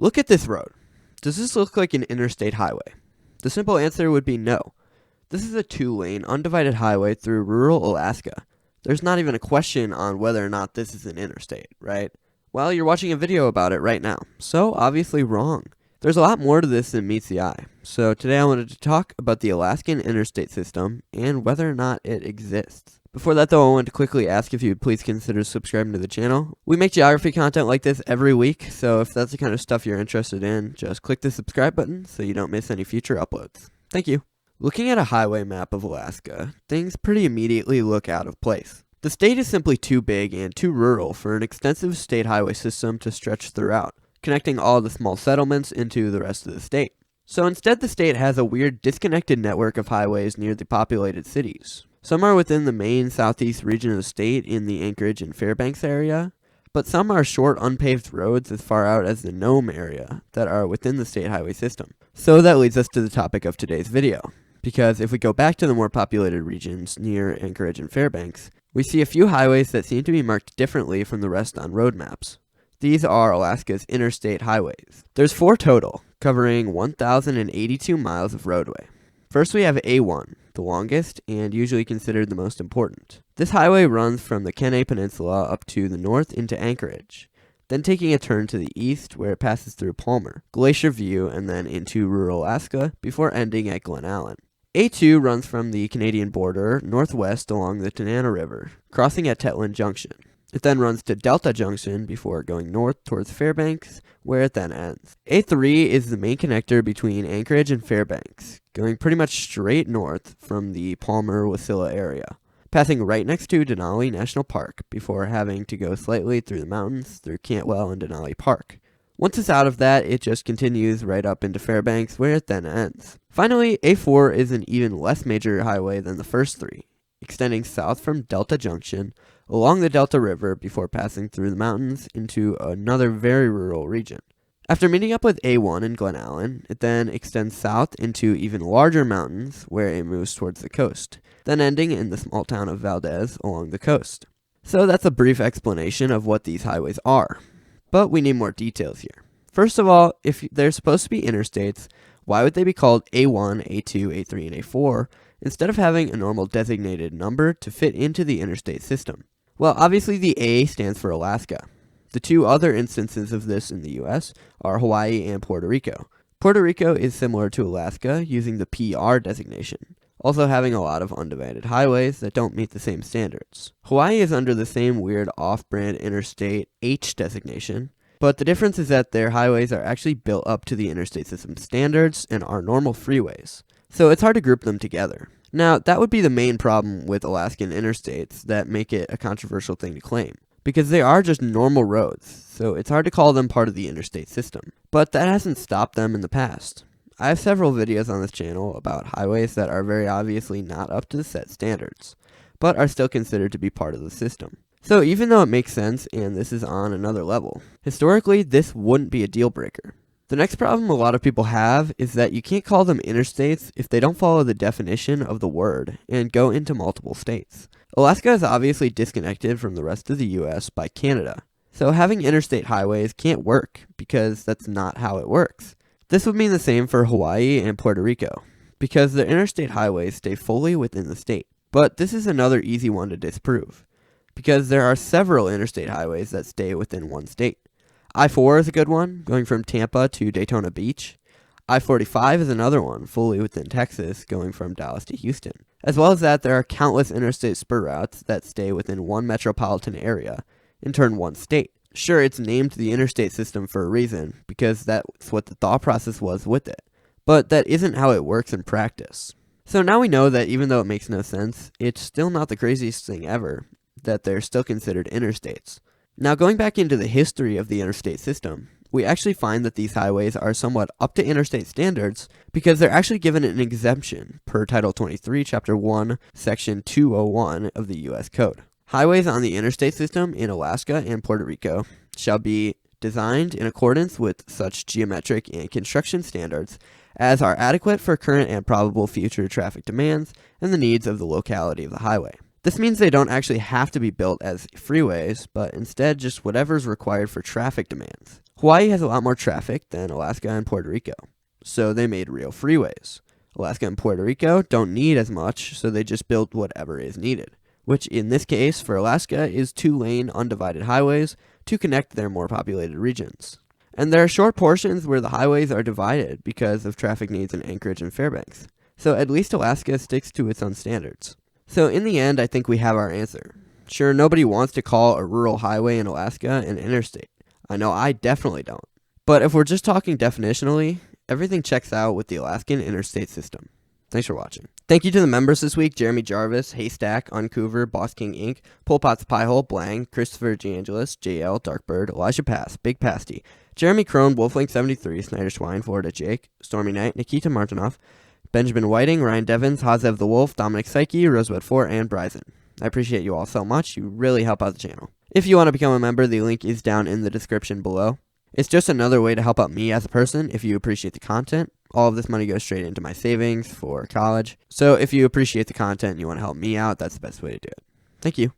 Look at this road. Does this look like an interstate highway? The simple answer would be no. This is a 2-lane, undivided highway through rural Alaska. There's not even a question on whether or not this is an interstate, right? Well, you're watching a video about it right now, so obviously wrong. There's a lot more to this than meets the eye. So today I wanted to talk about the Alaskan interstate system and whether or not it exists. Before that though, I wanted to quickly ask if you would please consider subscribing to the channel. We make geography content like this every week, so if that's the kind of stuff you're interested in, just click the subscribe button so you don't miss any future uploads. Thank you. Looking at a highway map of Alaska, things pretty immediately look out of place. The state is simply too big and too rural for an extensive state highway system to stretch throughout, connecting all the small settlements into the rest of the state. So instead, the state has a weird disconnected network of highways near the populated cities. Some are within the main southeast region of the state in the Anchorage and Fairbanks area, but some are short unpaved roads as far out as the Nome area that are within the state highway system. So that leads us to the topic of today's video, because if we go back to the more populated regions near Anchorage and Fairbanks, we see a few highways that seem to be marked differently from the rest on road maps. These are Alaska's interstate highways. There's 4 total, covering 1,082 miles of roadway. First we have A1, the longest and usually considered the most important. This highway runs from the Kenai Peninsula up to the north into Anchorage, then taking a turn to the east where it passes through Palmer, Glacier View, and then into rural Alaska before ending at Glen Allen. A2 runs from the Canadian border northwest along the Tanana River, crossing at Tetland Junction. It then runs to Delta Junction before going north towards Fairbanks, where it then ends. A3 is the main connector between Anchorage and Fairbanks, going pretty much straight north from the Palmer-Wasilla area, passing right next to Denali National Park before having to go slightly through the mountains through Cantwell and Denali Park. Once it's out of that, it just continues right up into Fairbanks, where it then ends. Finally, A4 is an even less major highway than the first 3, extending south from Delta Junction along the Delta River before passing through the mountains into another very rural region. After meeting up with A1 in Glen Allen, it then extends south into even larger mountains where it moves towards the coast, then ending in the small town of Valdez along the coast. So that's a brief explanation of what these highways are. But we need more details here. First of all, if they're supposed to be interstates, why would they be called A1, A2, A3, and A4 instead of having a normal designated number to fit into the interstate system? Well, obviously the A stands for Alaska. The 2 other instances of this in the US are Hawaii and Puerto Rico. Puerto Rico is similar to Alaska, using the PR designation, also having a lot of undivided highways that don't meet the same standards. Hawaii is under the same weird off-brand interstate H designation, but the difference is that their highways are actually built up to the interstate system standards and are normal freeways, so it's hard to group them together. Now, that would be the main problem with Alaskan interstates that make it a controversial thing to claim, because they are just normal roads, so it's hard to call them part of the interstate system. But that hasn't stopped them in the past. I have several videos on this channel about highways that are very obviously not up to the set standards, but are still considered to be part of the system. So even though it makes sense and this is on another level, historically this wouldn't be a deal breaker. The next problem a lot of people have is that you can't call them interstates if they don't follow the definition of the word and go into multiple states. Alaska is obviously disconnected from the rest of the US by Canada, so having interstate highways can't work because that's not how it works. This would mean the same for Hawaii and Puerto Rico, because the interstate highways stay fully within the state. But this is another easy one to disprove, because there are several interstate highways that stay within one state. I-4 is a good one, going from Tampa to Daytona Beach. I-45 is another one, fully within Texas, going from Dallas to Houston. As well as that, there are countless interstate spur routes that stay within one metropolitan area, in turn one state. Sure, it's named the interstate system for a reason, because that's what the thought process was with it. But that isn't how it works in practice. So now we know that even though it makes no sense, it's still not the craziest thing ever, that they're still considered interstates. Now going back into the history of the interstate system, we actually find that these highways are somewhat up to interstate standards because they're actually given an exemption per Title 23, Chapter 1, Section 201 of the U.S. Code. Highways on the interstate system in Alaska and Puerto Rico shall be designed in accordance with such geometric and construction standards as are adequate for current and probable future traffic demands and the needs of the locality of the highway. This means they don't actually have to be built as freeways, but instead just whatever's required for traffic demands. Hawaii has a lot more traffic than Alaska and Puerto Rico, so they made real freeways. Alaska and Puerto Rico don't need as much, so they just build whatever is needed, which in this case for Alaska is 2-lane undivided highways to connect their more populated regions. And there are short portions where the highways are divided because of traffic needs in Anchorage and Fairbanks, so at least Alaska sticks to its own standards. So in the end, I think we have our answer. Sure, nobody wants to call a rural highway in Alaska an interstate. I know I definitely don't. But if we're just talking definitionally, everything checks out with the Alaskan interstate system. Thanks for watching. Thank you to the members this week: Jeremy Jarvis, Haystack, Uncouver, Boss King Inc., Polpot's Piehole, Blang, Christopher GeAngelis, JL, Darkbird, Elijah Pass, Big Pasty, Jeremy Crone, Wolflink73, Snyder Schwein, Florida Jake, Stormy Knight, Nikita Martinoff, Benjamin Whiting, Ryan Devins, Hazev the Wolf, Dominic Psyche, Rosebud 4, and Bryson. I appreciate you all so much. You really help out the channel. If you want to become a member, the link is down in the description below. It's just another way to help out me as a person if you appreciate the content. All of this money goes straight into my savings for college. So if you appreciate the content and you want to help me out, that's the best way to do it. Thank you.